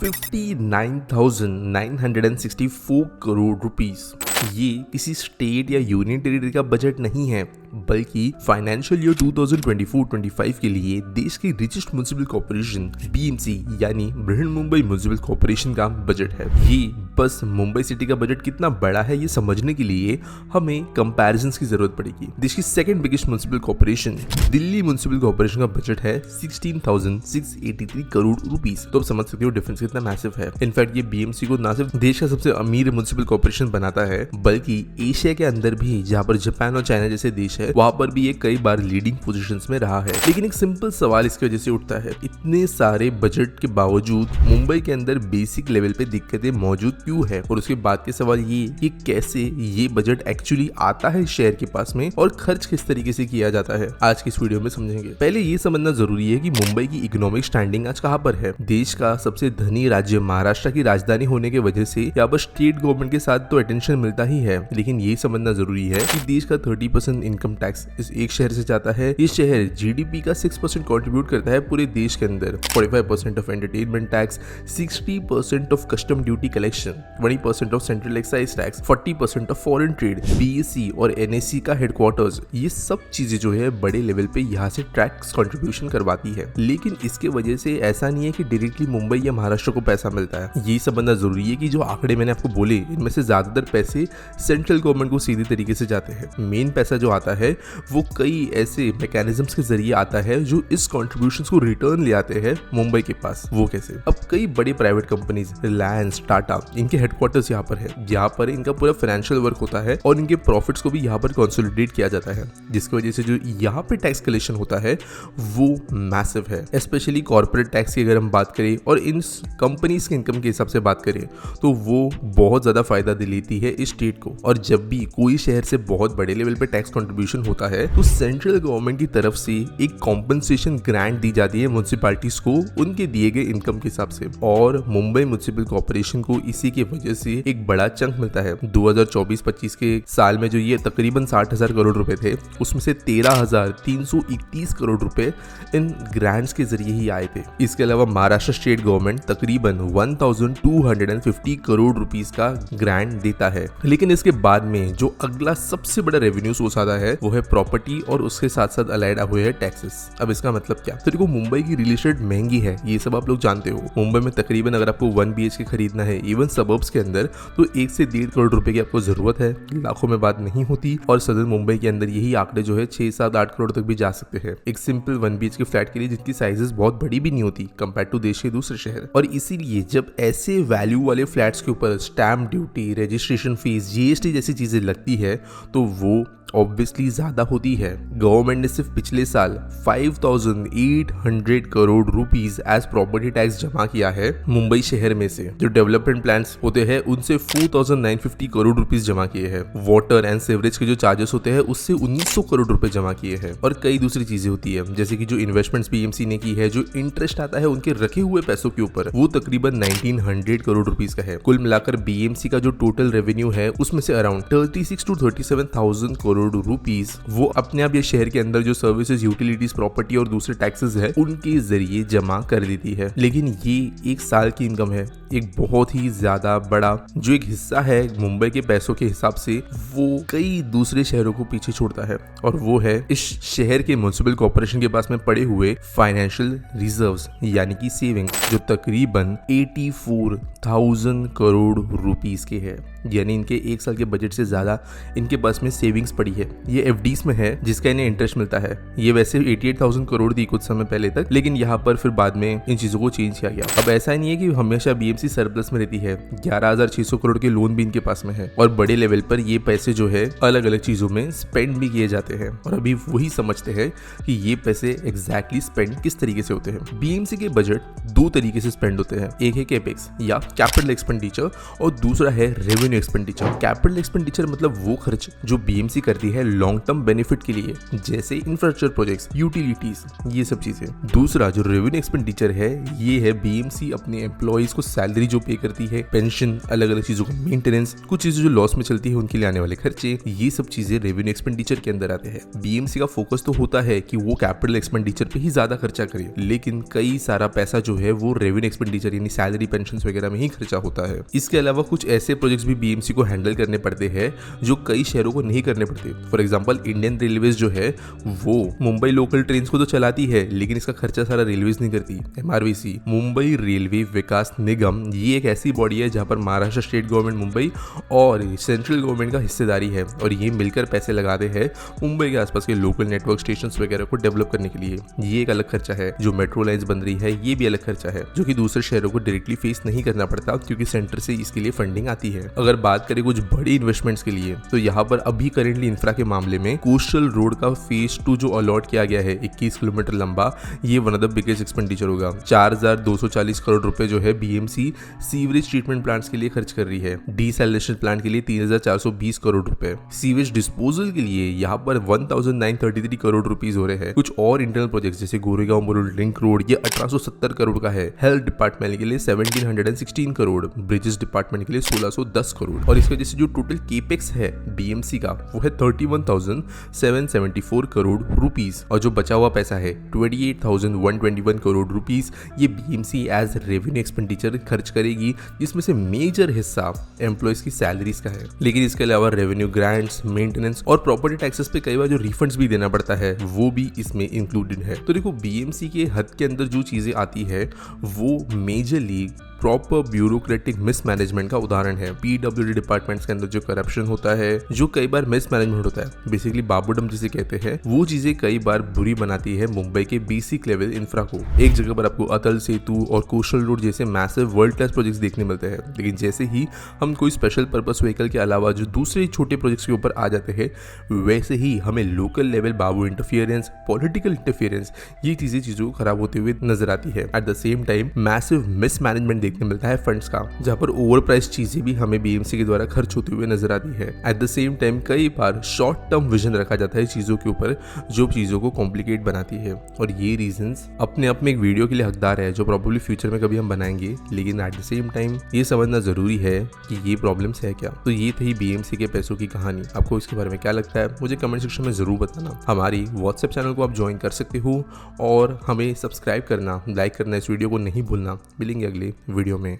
59,964 crore rupees. ये किसी state या यूनियन टेरिटरी का बजट नहीं है, बल्कि फाइनेंशियल ईयर 2024-25 के लिए देश की रिचेस्ट म्युनिसिपल कॉर्पोरेशन बीएमसी यानी बृहन मुंबई म्युनिसिपल कॉर्पोरेशन का बजट है। ये बस मुंबई सिटी का बजट कितना बड़ा है ये समझने के लिए हमें कंपैरिजंस की जरूरत पड़ेगी। देश की second biggest municipal corporation Delhi municipal corporation का बजट है 16,683 करोड़ रुपीस। तो आप समझ सकते हो डिफरेंस कितना मैसिव है। इनफैक्ट ये बीएमसी को ना सिर्फ देश का सबसे अमीर म्युनिसिपल कॉर्पोरेशन बनाता है, बल्कि एशिया के अंदर भी, जहां पर जापान और चाइना जैसे देश है, वहां पर भी ये कई बार लीडिंग पोजीशंस में रहा है। लेकिन एक सिंपल सवाल इसकी वजह से उठता है, इतने सारे बजट के बावजूद मुंबई के अंदर बेसिक लेवल पे दिक्कतें मौजूद क्यों है? और उसके बाद के सवाल ये कि कैसे ये बजट एक्चुअली आता है शहर के पास में और खर्च किस तरीके से किया जाता है, आज की इस वीडियो में समझेंगे। पहले ये समझना जरूरी है कि मुंबई की इकोनॉमिक स्टैंडिंग आज कहां पर है। देश का सबसे धनी राज्य महाराष्ट्र की राजधानी होने की वजह से यहाँ पर स्टेट गवर्नमेंट के साथ तो अटेंशन मिलता ही है, लेकिन ये समझना जरूरी है कि देश का 30% इनकम टैक्स इस एक शहर से जाता है। ये शहर जीडीपी का 6% कंट्रीब्यूट करता है पूरे देश के अंदर। 45% of entertainment tax, 60% of custom duty collection, 20% of central excise tax, 40% of foreign trade, BSc और एनएससी का हेडक्वार्टर्स, ये सब चीजें जो है बड़े लेवल पे यहाँ से टैक्स कंट्रीब्यूशन करवाती है। लेकिन इसके वजह से ऐसा नहीं है कि डायरेक्टली मुंबई या महाराष्ट्र को पैसा मिलता है। ये समझना जरूरी है कि जो आंकड़े मैंने आपको बोले, इनमें से ज्यादातर पैसे सेंट्रल गवर्नमेंट को सीधे तरीके से जाते हैं। मेन पैसा जो आता है वो कई ऐसे मैकेनिज्म्स के जरिए आता है जो इस कॉन्ट्रीब्यूशंस को रिटर्न ले आते हैं मुंबई के पास। वो कैसे? अब कई बड़ी प्राइवेट कंपनीज, रिलायंस, टाटा, इनके हेडक्वार्टर्स यहाँ पर है। यहाँ पर इनका पूरा फाइनेंशियल वर्क होता है और इनके प्रॉफिट्स को भी यहाँ पर कंसोलिडेट किया जाता है, जिसकी वजह से जो यहाँ पे टैक्स कलेक्शन होता है वो मैसिव है। स्पेशली कॉर्पोरेट टैक्स की अगर हम बात करें और इन कंपनीज के इनकम के हिसाब से बात करें तो वो बहुत ज्यादा फायदा दिलाती है इस स्टेट को। और जब भी कोई शहर से बहुत बड़े लेवल पे टैक्स कंट्रीब्यूशन होता है तो सेंट्रल गवर्नमेंट की तरफ से एक कॉम्पनसेशन ग्रांट दी जाती है म्युनिसिपैलिटीज को उनके दिए गए इनकम के हिसाब से, और मुंबई म्युनिसिपल कॉर्पोरेशन को इसी की वजह से एक बड़ा चंक मिलता है। 2024-25 के साल में जो ये तकरीबन 60,000 करोड़ रुपए थे, उसमें से 13,331 करोड़ रुपए इन ग्रांट्स के जरिए ही आए थे। इसके अलावा महाराष्ट्र स्टेट गवर्नमेंट तकरीबन 1,250 करोड़ रुपीस का ग्रांट देता है। लेकिन इसके बाद में जो अगला सबसे बड़ा रेवेन्यू सोर्स आता है वो है प्रॉपर्टी और उसके साथ साथ अलाइड हुए हैं टैक्सेस। अब इसका मतलब क्या? तो देखो, मुंबई की रियल एस्टेट महंगी है, ये सब आप लोग जानते हो। मुंबई में तकरीबन अगर आपको 1 BHK खरीदना है इवन सबर्ब्स के अंदर, तो 1 से 1.5 करोड़ रुपए की आपको जरूरत है। लाखों में बात नहीं होती। और सदर मुंबई के अंदर यही आंकड़े जो है 6, 7, 8 करोड़ तक भी जा सकते हैं एक सिंपल 1 BHK फ्लैट के लिए, जिनकी साइजेस बहुत बड़ी भी नहीं होती कंपेयर टू देश के दूसरे शहर। और इसीलिए जब ऐसे वैल्यू वाले फ्लैट्स के ऊपर stamp duty, registration fees, GST जैसी चीजें लगती है तो वो ऑब्वियसली ज्यादा होती है। गवर्नमेंट ने सिर्फ पिछले साल 5,800 crore rupees as property tax जमा किया है मुंबई शहर में से। जो डेवलपमेंट प्लान्स होते हैं उनसे 4,950 करोड़ रुपीस जमा किए हैं। वाटर एंड सीवरेज के जो चार्जेस होते हैं उससे 1,900 करोड़ रुपए जमा किए हैं। और कई दूसरी चीजें होती है, जैसे कि जो इन्वेस्टमेंट्स बीएमसी ने की है, जो इंटरेस्ट आता है उनके रखे हुए पैसों के ऊपर, वो तकरीबन 1,900 करोड़ रुपीस का है। कुल मिलाकर बीएमसी का जो टोटल रेवेन्यू है उसमें से अराउंड 36 to 37,000 करोड़ रुपीस वो अपने आप ये शहर के अंदर जो सर्विसेज, यूटिलिटीज, प्रॉपर्टी और दूसरे टैक्सेस है उनके जरिए जमा कर देती है। लेकिन ये एक साल की इनकम है, एक बहुत ही ज्यादा बड़ा जो एक हिस्सा है मुंबई के पैसों के हिसाब से, वो कई दूसरे शहरों को पीछे छोड़ता है। और वो है इस शहर के म्युनिसिपल कॉर्पोरेशन के पास में पड़े हुए फाइनेंशियल रिजर्व्स यानी कि सेविंग्स, जो तकरीबन 84,000 करोड़ रुपीस के है। यानी इनके एक साल के बजट से ज्यादा इनके पास में सेविंग्स पड़ी है। ये एफडीज में है जिसका इन्हें इंटरेस्ट मिलता है। ये वैसे 88,000 करोड़ थी कुछ समय पहले तक, लेकिन यहाँ पर फिर बाद में इन चीजों को चेंज किया गया। अब ऐसा नहीं है कि हमेशा बीएमसी सरप्लस में रहती है। 11,600 करोड़ के लोन भी इनके पास में है और बड़े लेवल पर ये पैसे जो है अलग अलग चीजों में स्पेंड भी किए जाते हैं। और अभी वही समझते हैं कि ये पैसे एग्जैक्टली स्पेंड किस तरीके से होते हैं। बीएमसी के बजट 2 तरीके से स्पेंड होते हैं, एक है कैपेक्स या कैपिटल एक्सपेंडिचर और दूसरा है रेवेन्यू एक्सपेंडिचर। कैपिटल एक्सपेंडिचर मतलब वो खर्च जो बीएमसी करती है लॉन्ग टर्म बेनिफिट के लिए, जैसे इंफ्रास्ट्रक्चर प्रोजेक्ट्स, यूटिलिटीज, ये सब चीजें। दूसरा जो रेवेन्यू एक्सपेंडिचर है, ये है बीएमसी अपने एम्प्लॉइज को सैलरी सैलरी जो पे करती है, पेंशन, अलग अलग चीजों का मेंटेनेंस, कुछ चीजें जो लॉस में चलती है उनके लिए आने वाले खर्चे, ये सब चीजें रेवेन्यू एक्सपेंडिचर के अंदर आते हैं। बीएमसी का फोकस तो होता है कि वो कैपिटल एक्सपेंडिचर पे ही ज्यादा खर्चा करे, लेकिन कई सारा पैसा जो है वो रेवेन्यू एक्सपेंडिचर यानी सैलरी, पेंशन वगैरह में ही खर्चा होता है। इसके अलावा कुछ ऐसे प्रोजेक्ट्स भी बीएमसी को हैंडल करने पड़ते हैं जो कई शहरों को नहीं करने पड़ते। फॉर एग्जाम्पल इंडियन रेलवेज जो है वो मुंबई लोकल ट्रेन को तो चलाती है, लेकिन इसका खर्चा सारा रेलवेज नहीं करती। एमआरवीसी, मुंबई रेलवे विकास निगम, ये एक ऐसी बॉडी है जहां पर महाराष्ट्र स्टेट गवर्नमेंट मुंबई और सेंट्रल गवर्नमेंट का हिस्सेदारी है, और ये मिलकर पैसे लगाते हैं मुंबई के आसपास के लोकल नेटवर्क स्टेशन वगैरह को डेवलप करने के लिए। ये एक अलग खर्चा है। जो मेट्रो लाइन्स बन रही है ये भी अलग खर्चा है, जो कि दूसरे शहरों को डायरेक्टली फेस नहीं करना पड़ता क्योंकि सेंटर से इसके लिए फंडिंग आती है। अगर बात करें कुछ बड़ी इन्वेस्टमेंट्स के लिए, तो यहाँ पर अभी करेंटली इंफ्रा के मामले में कोस्टल रोड का फेज 2 जो अलॉट किया गया है 21 किलोमीटर लंबा, ये one of the biggest expenditure होगा। 4240 करोड़ रुपए जो है बीएमसी सीवरेज ट्रीटमेंट प्लांट्स के लिए खर्च कर रही है। डीसैलिनेशन प्लांट के लिए 3420 करोड़ रुपए, सीवेज डिस्पोजल के लिए यहाँ पर 1933 करोड़ रुपीस हो रहे हैं। कुछ और इंटरनल प्रोजेक्ट्स जैसे गोरेगांव मुरुड लिंक रोड, ये 1870 करोड़ का है। हेल्थ डिपार्टमेंट के लिए 1716 करोड़, ब्रिजेस डिपार्टमेंट के लिए 1610 करोड़, और इसके जैसे जो टोटल केपेक्स है बीएमसी का वो है 31,774 करोड़ रुपीस, और जो बचा हुआ पैसा है 28,121 करोड़ रुपीस ये बीएमसी एज रेवेन्यू एक्सपेंडिचर खर्च करेगी, जिसमें से मेजर हिस्सा एम्प्लॉयज की सैलरीज का है। लेकिन इसके अलावा रेवेन्यू ग्रांट्स, मेंटेनेंस और प्रॉपर्टी टैक्सेस पे कई बार जो रिफंड्स भी देना पड़ता है वो भी इसमें इंक्लूडेड है। तो देखो बीएमसी के हद के अंदर जो चीजें आती है वो मेजरली प्रॉपर ब्यूरोक्रेटिक मिसमैनेजमेंट का उदाहरण है। पीडब्ल्यूडी डिपार्टमेंट्स के अंदर जो करप्शन होता है, जो कई बार मिसमैनेजमेंट होता है, बेसिकली बाबूडम जिसे कहते हैं, वो चीजें कई बार बुरी बनाती है मुंबई के बेसिक लेवल इंफ्रा को। एक जगह पर आपको अतल सेतु और कोस्टल रोड जैसे मैसिव वर्ल्ड क्लास प्रोजेक्ट्स देखने मिलते हैं, लेकिन जैसे ही हम कोई स्पेशल पर्पस व्हीकल के अलावा जो दूसरे छोटे प्रोजेक्ट्स के ऊपर आ जाते हैं, वैसे ही हमें लोकल लेवल बाबू इंटरफियरेंस, पॉलिटिकल इंटरफियरेंस, ये चीजों को खराब होते हुए नजर आती है। At the same time massive mismanagement देखने मिलता है फंड्स का, जहां पर ओवर प्राइस चीजें भी हमें बीएमसी के द्वारा खर्च होते हुए नजर आती है। एट द सेम टाइम कई बार शॉर्ट टर्म विजन रखा जाता है चीजों के ऊपर, जो चीजों को कॉम्प्लिकेट बनाती है, और ये रीजंस अपने आप में एक वीडियो के लिए हकदार है जो प्रोबेबली फ्यूचर में कभी हम बनाएंगे, लेकिन एट द सेम टाइम ये समझना जरूरी है कि ये प्रॉब्लम्स है क्या। तो ये थी बीएमसी के पैसों की कहानी। आपको इसके बारे में क्या लगता है मुझे कमेंट सेक्शन में जरूर बताना। हमारी व्हाट्सएप चैनल को आप ज्वाइन कर सकते हो और हमें सब्सक्राइब करना, लाइक करना, इस वीडियो को नहीं भूलना। मिलेंगे अगले वीडियो में।